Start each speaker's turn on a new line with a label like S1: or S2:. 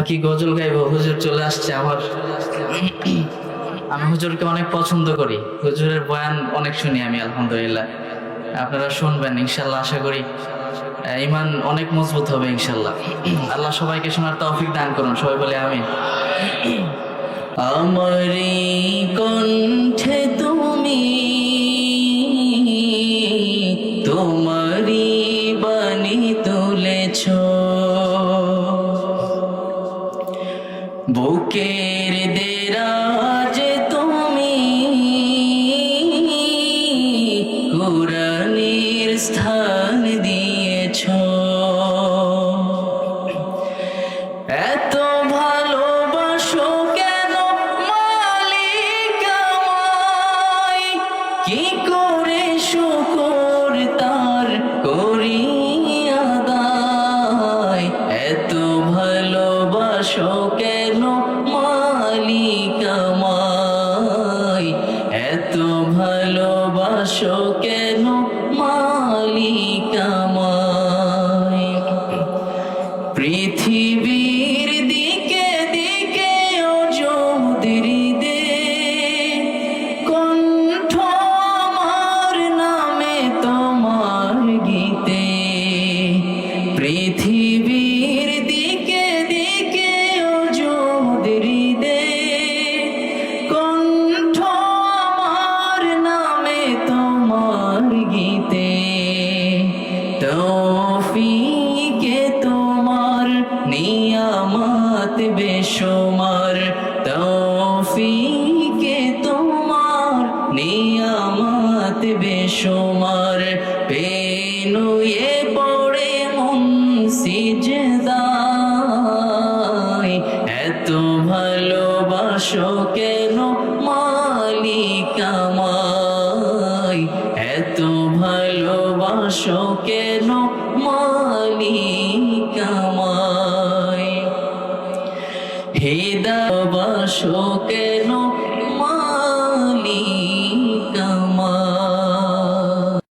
S1: কি গজল গাইবো, হুজুর চলে আসছে আমার। আমি হুজুরকে অনেক পছন্দ করি, হুজুরের বয়ান অনেক শুনি আমি, আলহামদুলিল্লাহ। আপনারা শুনবেন ইনশাল্লাহ, আশা করি ঈমান অনেক মজবুত হবে ইনশাল্লাহ। আল্লাহ সবাইকে শোনার তৌফিক দান করুন, সবাই বলে আমিন। আমারি কণ্ঠে তুমি তোমারি বাণী তুলেছ, বুকের দেরাজে তুমি কুরআনের স্থান দিয়েছ। এত ভালোবাসো কেন মালিক আমায়, কি করে শুকর তার করি আদায়। এত ভালোবাসো কেন মালিক আমায়, এত ভালোবাসো কেন মালিক আমায়। পৃথিবীর দিকে দিকে অযুদের দে, কণ্ঠ আমার নামে তোমার গীতে। পৃথিবীর দিকে দিকে অযুদের দে, কণ্ঠ আমার নামে তোমার গীতে। তৌফিকে তোমার নিয়ামত বেশুমার, তৌফিকে তোমার নিয়ামত বেশুমার। পেনুয়ে পড়ে মন সিজদায়, এত ভালোবাসো কেন মালিক আমায়, এত ভালোবাসো কেন মালিক আমায়। হৃদয় বাসো কেন